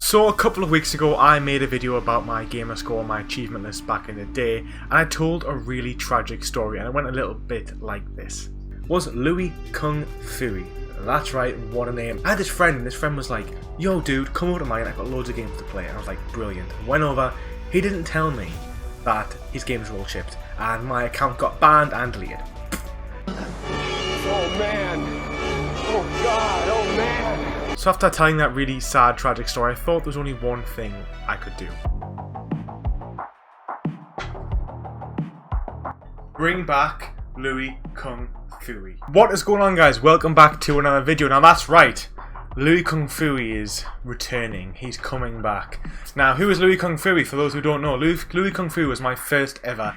So a couple of weeks ago I made a video about my Gamerscore, my achievement list back in the day, and I told a really tragic story, and it went a little bit like this. Was LewyKungFuey. That's right, what a name. I had this friend, and this friend was like, yo dude, come over to mine, I've got loads of games to play. And I was like, brilliant. I went over, he didn't tell me that his games were all shipped, and my account got banned and deleted. Oh man, oh god, oh man. So after telling that really sad, tragic story, I thought there was only one thing I could do. Bring back LewyKungFuey. What is going on, guys? Welcome back to another video. Now that's right, LewyKungFuey is returning. He's coming back. Now, who is LewyKungFuey? For those who don't know, LewyKungFuey was my first ever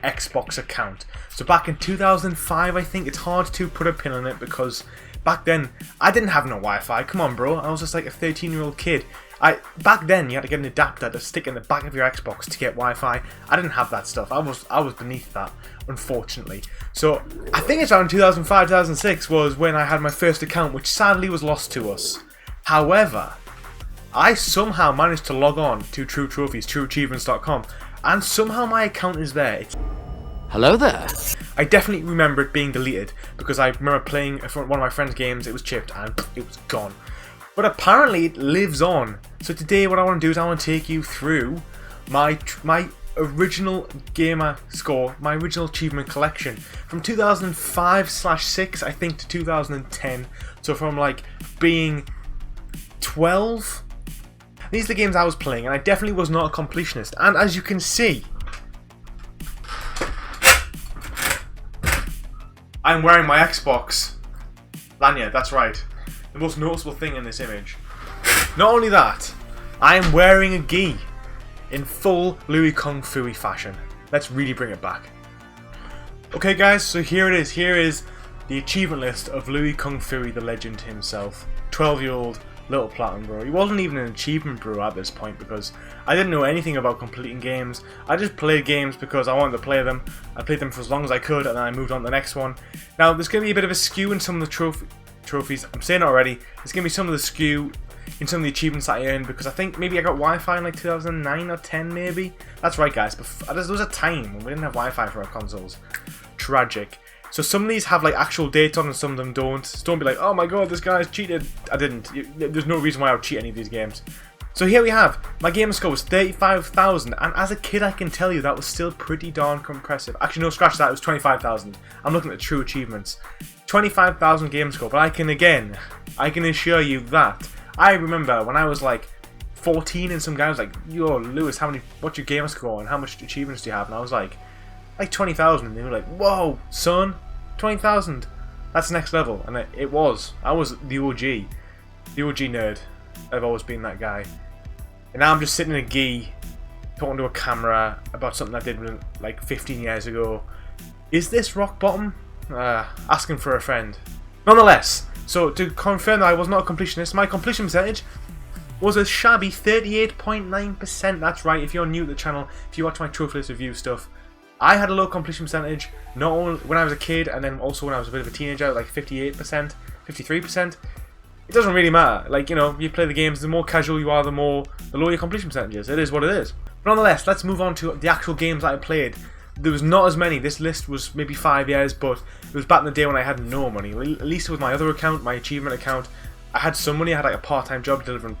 Xbox account. So back in 2005, I think. It's hard to put a pin on it because back then I didn't have no Wi-Fi. Come on, bro. I was just like a 13-year-old kid. Back then you had to get an adapter to stick in the back of your Xbox to get Wi-Fi. I didn't have that stuff. I was beneath that, unfortunately. So I think it's around 2005, 2006 was when I had my first account, which sadly was lost to us. However, I somehow managed to log on to True Trophies, trueachievements.com, and somehow my account is there. Hello there. I definitely remember it being deleted because I remember playing one of my friend's games, it was chipped and it was gone. But apparently it lives on. So today what I want to do is I want to take you through my original Gamerscore, my original achievement collection from 2005/6 I think to 2010. So from like being 12. These are the games I was playing, and I definitely was not a completionist. And as you can see, I'm wearing my Xbox lanyard, that's right. The most noticeable thing in this image. Not only that, I am wearing a gi in full LewyKungFuey fashion. Let's really bring it back. Okay guys, so here it is. Here is the achievement list of LewyKungFuey, the legend himself. 12-year-old little platinum bro. He wasn't even an achievement bro at this point because I didn't know anything about completing games. I just played games because I wanted to play them. I played them for as long as I could, and then I moved on to the next one. Now there's going to be a bit of a skew in some of the trophies. I'm saying it already. There's going to be some of the skew in some of the achievements that I earned because I think maybe I got Wi-Fi in like 2009 or 10 maybe. That's right guys, there was a time when we didn't have Wi-Fi for our consoles. Tragic. So some of these have like actual dates on and some of them don't. So don't be like, oh my god, this guy's cheated. I didn't. There's no reason why I would cheat any of these games. So here we have, my Gamerscore was 35,000, and as a kid I can tell you that was still pretty darn impressive. Actually no, scratch that, it was 25,000. I'm looking at true achievements. 25,000 Gamerscore, but I can assure you that I remember when I was like 14 and some guy was like, yo Lewis, what's your Gamerscore and how much achievements do you have? And I was like 20,000, and they were like, whoa son, 20,000, that's next level. And I was the OG nerd. I've always been that guy, and now I'm just sitting in a gi talking to a camera about something I did like 15 years ago. Is this rock bottom? Asking for a friend. Nonetheless, so to confirm that I was not a completionist, my completion percentage was a shabby 38.9%. That's right, if you're new to the channel, if you watch my trophy list review stuff, I had a low completion percentage, not only when I was a kid and then also when I was a bit of a teenager, like 58%, 53%. It doesn't really matter. Like, you know, you play the games, the more casual you are, the lower your completion percentage is. It is what it is. But nonetheless, let's move on to the actual games that I played. There was not as many. This list was maybe 5 years, but it was back in the day when I had no money. At least with my other account, my achievement account, I had some money. I had like a part-time job delivering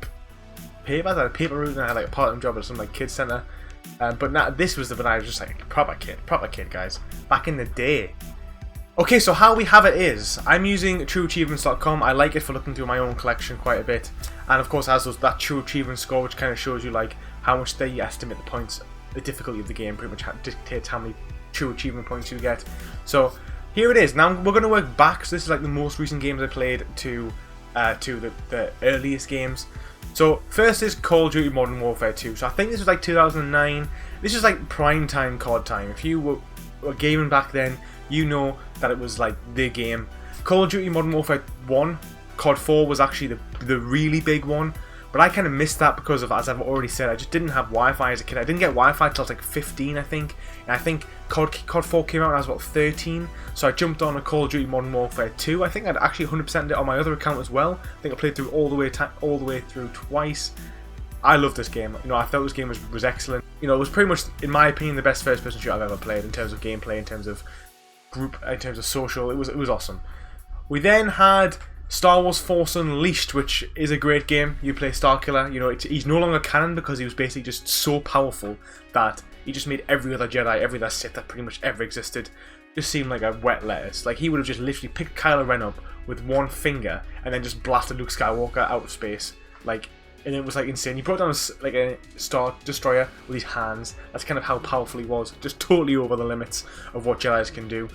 papers. I had a paper route, and I had like a part-time job at some like kids centre. But now this was the when I was just like proper kid, guys. Back in the day. Okay, so how we have it is, I'm using trueachievements.com. I like it for looking through my own collection quite a bit, and of course it has that true achievement score, which kind of shows you like how much they estimate the points, the difficulty of the game, pretty much dictates how many true achievement points you get. So here it is. Now we're going to work back. So this is like the most recent games I played to the earliest games. So first is Call of Duty Modern Warfare 2. So I think this was like 2009. This is like prime time COD time. If you were gaming back then, you know that it was like the game. Call of Duty Modern Warfare 1, COD 4 was actually the really big one. But I kind of missed that because of, as I've already said, I just didn't have Wi-Fi as a kid. I didn't get Wi-Fi till I was like 15, I think. And I think COD 4 came out when I was about 13. So I jumped on a Call of Duty Modern Warfare 2. I think I'd actually 100%ed it on my other account as well. I think I played through all the way through twice. I love this game. You know, I thought this game was excellent. You know, it was pretty much, in my opinion, the best first-person shooter I've ever played in terms of gameplay, in terms of group, in terms of social. It was awesome. We then had Star Wars Force Unleashed, which is a great game. You play Starkiller. You know, he's no longer canon because he was basically just so powerful that he just made every other Jedi, every other Sith that pretty much ever existed just seem like a wet lettuce. Like, he would have just literally picked Kylo Ren up with one finger and then just blasted Luke Skywalker out of space. Like, and it was like insane. He brought down like a Star Destroyer with his hands. That's kind of how powerful he was. Just totally over the limits of what Jedi's can do.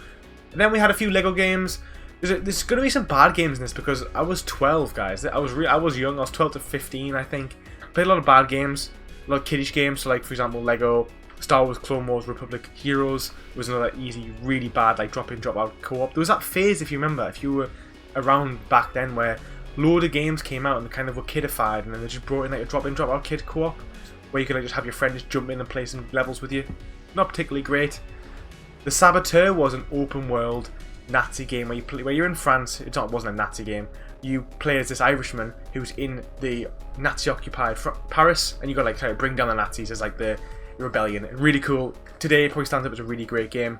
And then we had a few Lego games. There's going to be some bad games in this because I was 12, guys. I was young. I was 12 to 15, I think. Played a lot of bad games, a lot of kiddish games. So, like, for example, Lego Star Wars Clone Wars Republic Heroes was another easy, really bad, like, drop in, drop out co-op. There was that phase, if you remember, if you were around back then, where load of games came out and kind of were kidified, and then they just brought in like a drop in, drop out kid co-op, where you could like just have your friend just jump in and play some levels with you. Not particularly great. The Saboteur was an open world Nazi game where you're in France. It wasn't a Nazi game. You play as this Irishman who's in the Nazi-occupied Paris, and you got like try to bring down the Nazis as like the rebellion. Really cool. Today it probably stands up as a really great game.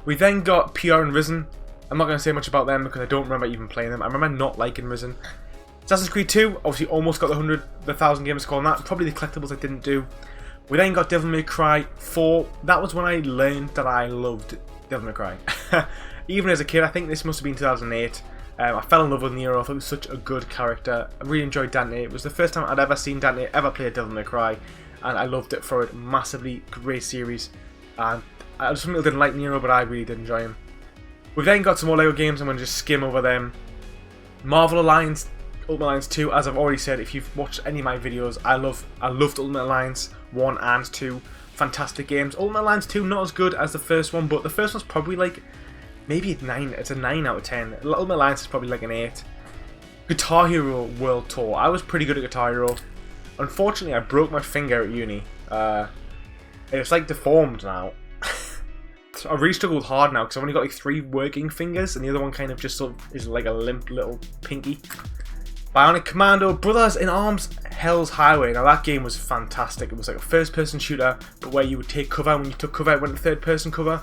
We then got PR and Risen. I'm not going to say much about them because I don't remember even playing them. I remember not liking Risen. Assassin's Creed 2, obviously almost got the 1,000 gamer score on that. Probably the collectibles I didn't do. We then got Devil May Cry 4. That was when I learned that I loved Devil May Cry. Even as a kid, I think this must have been 2008. I fell in love with Nero. I thought he was such a good character. I really enjoyed Dante. It was the first time I'd ever seen Dante ever play a Devil May Cry, and I loved it for it. Massively great series. And I just really didn't like Nero, but I really did enjoy him. We've then got some more LEGO games. I'm going to just skim over them. Marvel Alliance, Ultimate Alliance 2. As I've already said, if you've watched any of my videos, I loved Ultimate Alliance 1 and 2. Fantastic games. Ultimate Alliance 2, not as good as the first one, but the first one's probably like, maybe a 9. It's a 9 out of 10. Ultimate Alliance is probably like an 8. Guitar Hero World Tour. I was pretty good at Guitar Hero. Unfortunately, I broke my finger at uni. It's like deformed now. I really struggled hard now because I've only got like 3 working fingers and the other one kind of just sort of is like a limp little pinky. Bionic Commando, Brothers in Arms, Hell's Highway. Now that game was fantastic. It was like a first person shooter, but where you would take cover. When you took cover, it went to third person cover.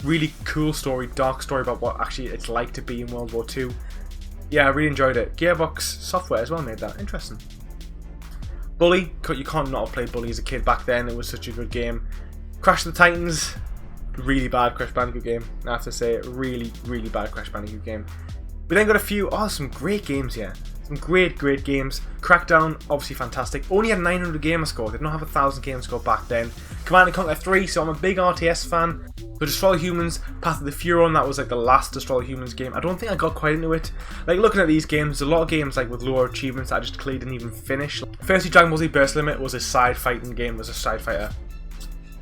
Really cool story, dark story about what actually it's like to be in World War II. Yeah, I really enjoyed it. Gearbox Software as well made that. Interesting. Bully, you can't not have played Bully as a kid back then. It was such a good game. Crash of the Titans. Really bad Crash Bandicoot game, I have to say. Really, really bad Crash Bandicoot game. We then got a few, some great games here. Some great games. Crackdown, obviously fantastic. Only had 900 gamer score. Did not have 1,000 gamer score back then. Command & Conquer 3, so I'm a big RTS fan. So Destroy Humans, Path of the Furon, that was like the last Destroy Humans game. I don't think I got quite into it. Like looking at these games, a lot of games like with lower achievements that I just clearly didn't even finish. Firstly, Dragon Ball Z Burst Limit was a side fighting game, was a side fighter.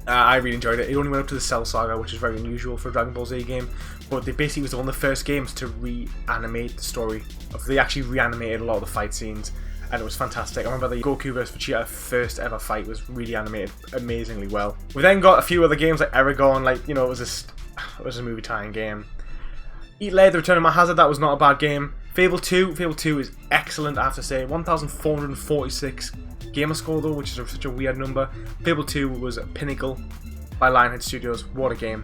I really enjoyed it. It only went up to the Cell Saga, which is very unusual for a Dragon Ball Z game. But they basically was one of the first games to reanimate the story. They actually reanimated a lot of the fight scenes, and it was fantastic. I remember the Goku vs Vegeta first ever fight was really animated amazingly well. We then got a few other games like Eragon, like, you know, it was a movie tie-in game. Eat Later, The Return of Matt Hazard, that was not a bad game. Fable 2 is excellent, I have to say. 1,446 gamer score though, which is such a weird number. Fable 2 was a pinnacle by Lionhead Studios. What a game.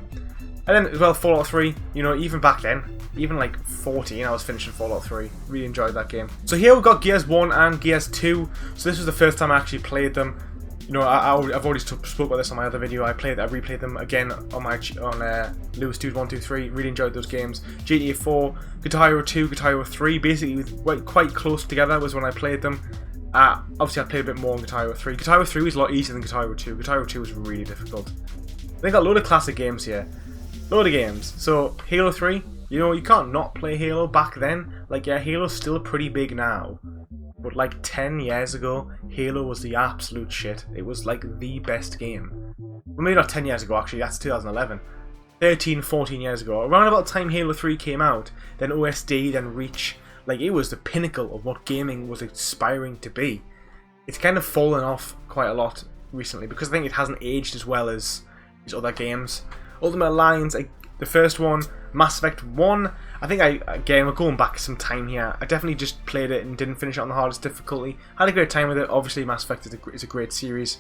And then as well, Fallout 3, you know, even back then, even like 14, I was finishing Fallout 3. Really enjoyed that game. So here we've got Gears 1 and Gears 2. So this was the first time I actually played them. You know, I've already spoke about this on my other video. I replayed them again on LewyKungFuey123. Really enjoyed those games. GTA 4, Guitar Hero 2, Guitar Hero 3, basically quite close together was when I played them. Obviously I played a bit more on Guitar Hero 3. Guitar Hero 3 was a lot easier than Guitar Hero 2. Guitar Hero 2 was really difficult. They got a load of classic games here. Load of games. So Halo 3, you know, you can't not play Halo back then. Like, yeah, Halo's still pretty big now. But like 10 years ago, Halo was the absolute shit. It was like the best game. Well, maybe not 10 years ago actually, that's 2011. 13, 14 years ago. Around about the time Halo 3 came out, then OSD, then Reach. Like, it was the pinnacle of what gaming was aspiring to be. It's kind of fallen off quite a lot recently because I think it hasn't aged as well as these other games. Ultimate Alliance, the first one, Mass Effect 1. I think again, we're going back some time here. I definitely just played it and didn't finish it on the hardest difficulty. Had a great time with it. Obviously, Mass Effect is a great series.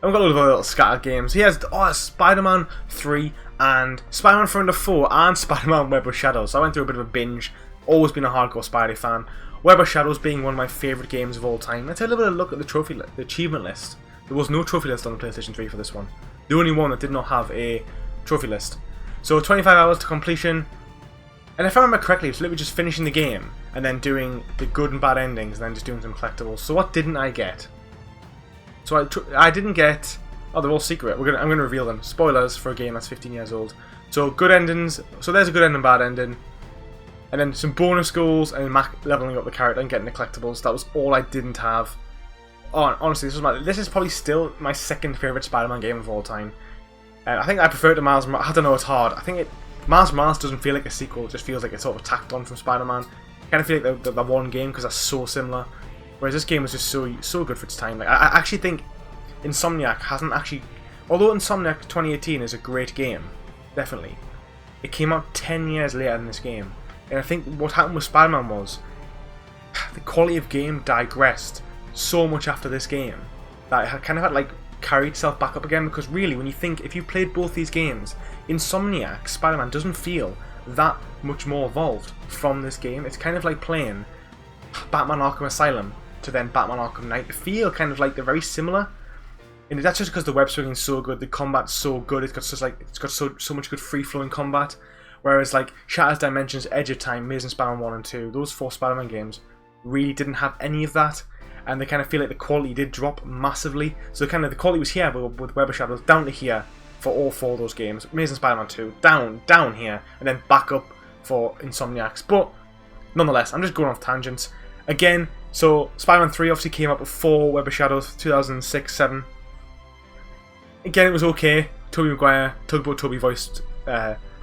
And we've got a lot of other little scattered games. He has Spider-Man 3 and Spider-Man Far 4 and Spider-Man Web of Shadows. So I went through a bit of a binge. Always been a hardcore Spidey fan. Web of Shadows being one of my favourite games of all time. Let's have a little bit of a look at the achievement list. There was no trophy list on the PlayStation 3 for this one. The only one that did not have a trophy list. So 25 hours to completion. And if I remember correctly, it was literally just finishing the game and then doing the good and bad endings and then just doing some collectibles. So what didn't I get? So I didn't get... Oh, they're all secret. I'm gonna reveal them. Spoilers for a game that's 15 years old. So good endings. So there's a good ending, bad ending. And then some bonus goals and leveling up the character and getting the collectibles. That was all I didn't have. Oh, honestly, this is probably still my second favourite Spider-Man game of all time. I think I prefer it to Miles Morales. I don't know, it's hard. I think Miles Morales doesn't feel like a sequel. It just feels like it's sort of tacked on from Spider-Man. I kind of feel like the one game because that's so similar. Whereas this game was just so good for its time. Like I actually think Insomniac hasn't actually... Although Insomniac 2018 is a great game, definitely, it came out 10 years later than this game. And I think what happened with Spider-Man was the quality of game digressed so much after this game that it kind of had like carried itself back up again, because really when you think, if you played both these games, Insomniac Spider-Man doesn't feel that much more evolved from this game. It's kind of like playing Batman Arkham Asylum to then Batman Arkham Knight. They feel kind of like they're very similar. And that's just because the web swinging is so good, the combat's so good, it's got so much good free-flowing combat. Whereas like Shattered Dimensions, Edge of Time, Amazing Spider-Man 1 and 2, those 4 Spider-Man games really didn't have any of that. And they kind of feel like the quality did drop massively. So kind of the quality was here, but with Web of Shadows down to here for all 4 of those games. Amazing Spider-Man 2, down here, and then back up for Insomniacs. But nonetheless, I'm just going off tangents. Again, so Spider-Man 3 obviously came out before Web of Shadows, 2006-07. Again, it was okay. Tobey Maguire, Tugboat Toby voiced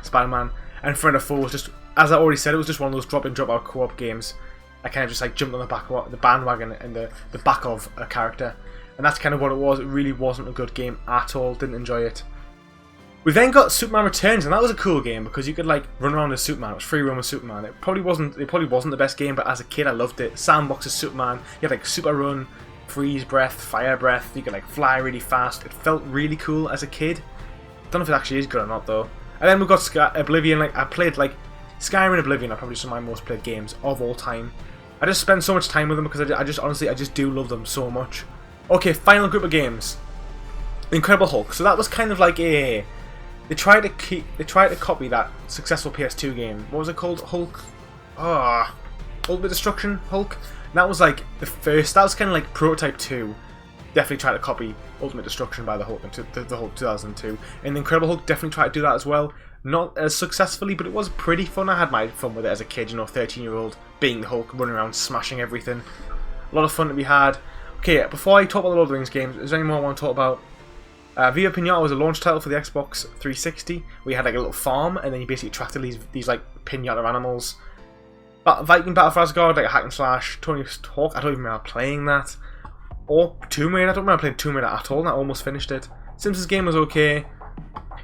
Spider-Man. And Far 4 was just, as I already said, it was just one of those drop-in, drop-out co-op games. I kind of just like jumped on the bandwagon and the back of a character. And that's kind of what it was. It really wasn't a good game at all. Didn't enjoy it. We then got Superman Returns, and that was a cool game because you could like run around as Superman. It was free roam with Superman. It probably wasn't the best game, but as a kid I loved it. Sandbox as Superman. You had like super run, freeze breath, fire breath. You could like fly really fast. It felt really cool as a kid. Don't know if it actually is good or not though. And then we got Oblivion. Like I played like Skyrim and Oblivion are probably some of my most played games of all time. I just spend so much time with them because I just do love them so much. Okay, final group of games. Incredible Hulk. So that was kind of like a... They tried to copy that successful PS2 game. What was it called? Hulk? Ultimate Destruction Hulk? And that was like the first... That was kind of like Prototype 2. Definitely tried to copy Ultimate Destruction by the Hulk in the Hulk 2002. And the Incredible Hulk definitely tried to do that as well. Not as successfully, but it was pretty fun. I had my fun with it as a kid, 13-year-old, being the Hulk, running around, smashing everything. A lot of fun to be had. Okay, before I talk about the Lord of the Rings games, is there any more I want to talk about? Viva Pinata was a launch title for the Xbox 360. We had like a little farm, and then you basically attracted these like pinata animals. Viking Battle for Asgard, like a hack and slash. Tony Hawk, I don't even remember playing that. Or Tomb Raider, I don't remember playing Tomb Raider at all, and I almost finished it. Simpsons game was okay.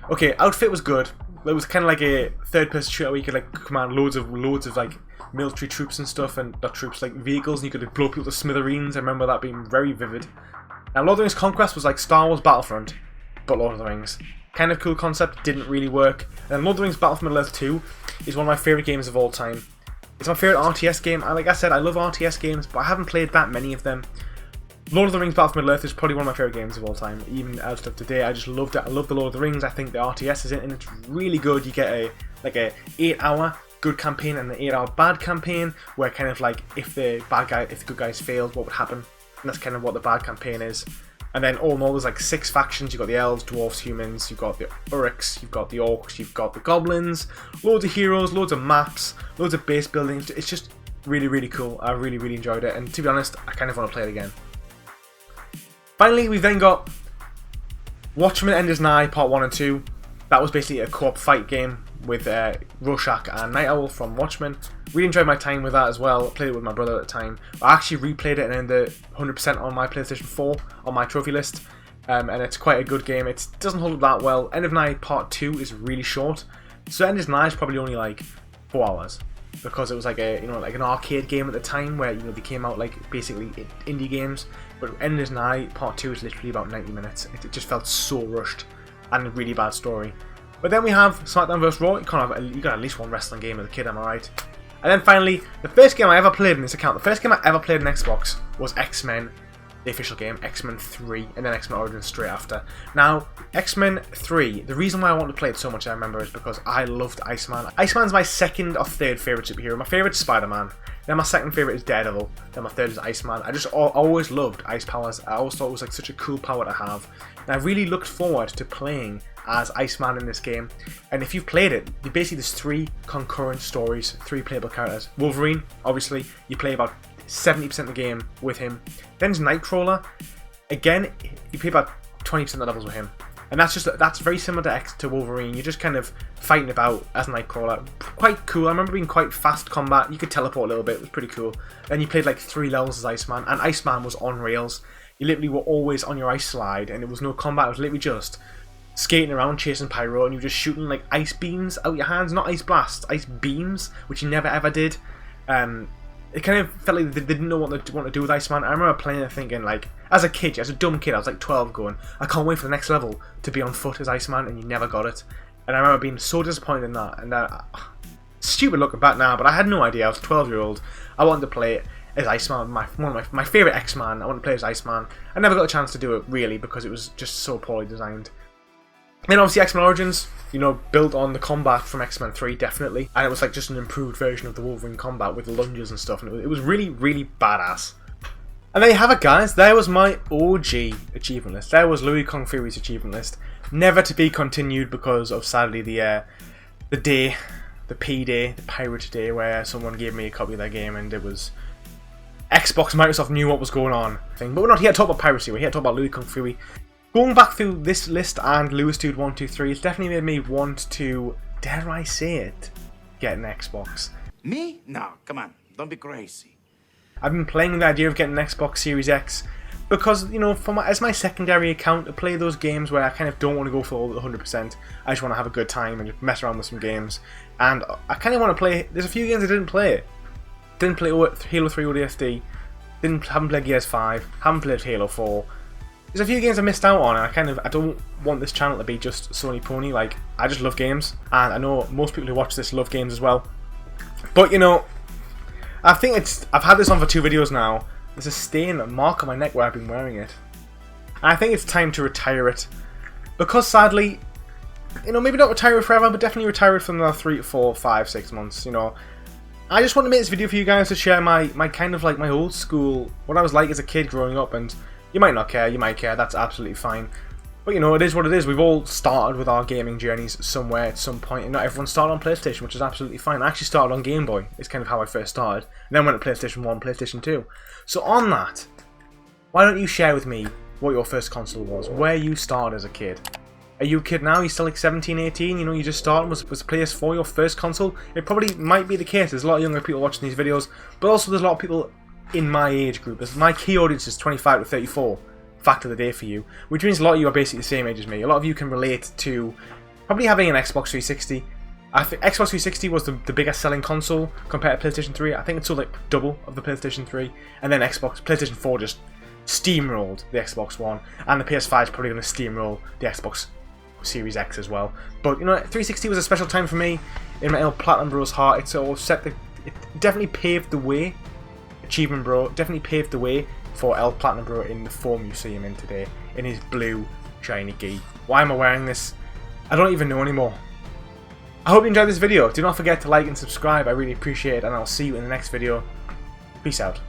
Okay, Outfit was good. It was kind of like a third-person shooter where you could like command loads of like military troops and stuff, and not troops, like vehicles, and you could blow people to smithereens. I remember that being very vivid. Now, Lord of the Rings Conquest was like Star Wars Battlefront, but Lord of the Rings. Kind of cool concept, didn't really work. And Lord of the Rings Battle for Middle-earth 2 is one of my favourite games of all time. It's my favourite RTS game, and like I said, I love RTS games, but I haven't played that many of them. Lord of the Rings Battle for Middle-earth is probably one of my favourite games of all time. Even as of today, I just loved it. I love the Lord of the Rings. I think the RTS is in, and it's really good. You get a 8-hour good campaign and an 8-hour bad campaign, where kind of like if the good guys failed, what would happen? And that's kind of what the bad campaign is. And then all in all, there's like 6 factions. You've got the elves, dwarves, humans. You've got the Uruks. You've got the orcs. You've got the goblins. Loads of heroes. Loads of maps. Loads of base building. It's just really, really cool. I really, really enjoyed it. And to be honest, I kind of want to play it again. Finally, we've then got Watchmen End Is Nigh Part 1 and 2. That was basically a co-op fight game with Rorschach and Night Owl from Watchmen. Really enjoyed my time with that as well. I played it with my brother at the time. I actually replayed it and ended 100% on my PlayStation 4 on my trophy list. and it's quite a good game. It doesn't hold up that well. End of Night Part 2 is really short, so End of Night is probably only like 4 hours, because it was like a like an arcade game at the time where they came out like basically indie games. But End of Night Part 2 is literally about 90 minutes. It just felt so rushed and a really bad story. But then we have SmackDown vs Raw. You got at least one wrestling game as a kid, am I right? And then finally, the first game I ever played in this account, the first game I ever played on Xbox was X-Men, the official game, X-Men 3, and then X-Men Origins straight after. Now, X-Men 3, the reason why I wanted to play it so much, I remember, is because I loved Iceman. Iceman's my second or third favourite superhero. My favourite is SpiderMan, then my second favourite is Daredevil, then my third is Iceman. I just always loved ice powers. I always thought it was like such a cool power to have. And I really looked forward to playing as Iceman in this game. And if you've played it, basically there's 3 concurrent stories, 3 playable characters. Wolverine, obviously, you play about 70% of the game with him. Then there's Nightcrawler. Again, you play about 20% of the levels with him. And that's very similar to Wolverine. You're just kind of fighting about as Nightcrawler. Quite cool. I remember being quite fast combat. You could teleport a little bit. It was pretty cool. Then you played like 3 levels as Iceman. And Iceman was on rails. You literally were always on your ice slide. And there was no combat. It was literally just skating around chasing Pyro. And you were just shooting like ice beams out your hands. Not ice blasts. Ice beams. Which you never ever did. It kind of felt like they didn't know what to do with Iceman. I remember playing it thinking, like, as a kid, as a dumb kid, I was like 12 going, I can't wait for the next level to be on foot as Iceman, and you never got it. And I remember being so disappointed in that. And stupid looking back now, but I had no idea. I was a 12-year-old. I wanted to play it as Iceman, one of my favourite X-Man. I wanted to play as Iceman. I never got a chance to do it, really, because it was just so poorly designed. Then obviously X-Men Origins, built on the combat from X-Men 3, definitely. And it was like just an improved version of the Wolverine combat with the lunges and stuff. And it was really, really badass. And there you have it, guys. There was my OG achievement list. There was LewyKungFuey's achievement list. Never to be continued because of, sadly, the P-Day, the Pirate Day, where someone gave me a copy of their game and it was Xbox, Microsoft knew what was going on. But we're not here to talk about piracy. We're here to talk about LewyKungFuey. Going back through this list and LewisDude123, it's definitely made me want to, dare I say it, get an Xbox. Me? No, come on, don't be crazy. I've been playing the idea of getting an Xbox Series X because, as my secondary account to play those games where I kind of don't want to go for all the 100%. I just want to have a good time and just mess around with some games. And I kind of want to play, there's a few games I didn't play. Didn't play Halo 3 ODST, haven't played Gears 5, haven't played Halo 4. There's a few games I missed out on, and I don't want this channel to be just Sony Pony. Like, I just love games, and I know most people who watch this love games as well. But I think I've had this on for 2 videos now. There's a stain, a mark on my neck where I've been wearing it. And I think it's time to retire it. Because sadly, maybe not retire it forever, but definitely retire it for another 3, 4, 5, 6 months, I just want to make this video for you guys to share my kind of like my old school, what I was like as a kid growing up, and you might not care, you might care, that's absolutely fine. But it is what it is. We've all started with our gaming journeys somewhere at some point, and not everyone started on PlayStation, which is absolutely fine. I actually started on Game Boy, is kind of how I first started, and then went to PlayStation 1, PlayStation 2. So on that, why don't you share with me what your first console was, where you started as a kid? Are you a kid now? You're still like 17, 18, you just started, was PS4 your first console? It probably might be the case. There's a lot of younger people watching these videos, but also there's a lot of people in my age group. My key audience is 25 to 34, fact of the day for you, which means a lot of you are basically the same age as me. A lot of you can relate to probably having an Xbox 360. I think Xbox 360 was the biggest selling console compared to PlayStation 3. I think it sold like double of the PlayStation 3, and then PlayStation 4 just steamrolled the Xbox One, and the PS5 is probably going to steamroll the Xbox Series X as well. But 360 was a special time for me in my old Platinum Bro's heart. It definitely paved the way. Achievement Bro definitely paved the way for El Platinum Bro in the form you see him in today, in his blue shiny gi. Why am I wearing this? I don't even know anymore. I hope you enjoyed this video. Do not forget to like and subscribe. I really appreciate it, and I'll see you in the next video. Peace out.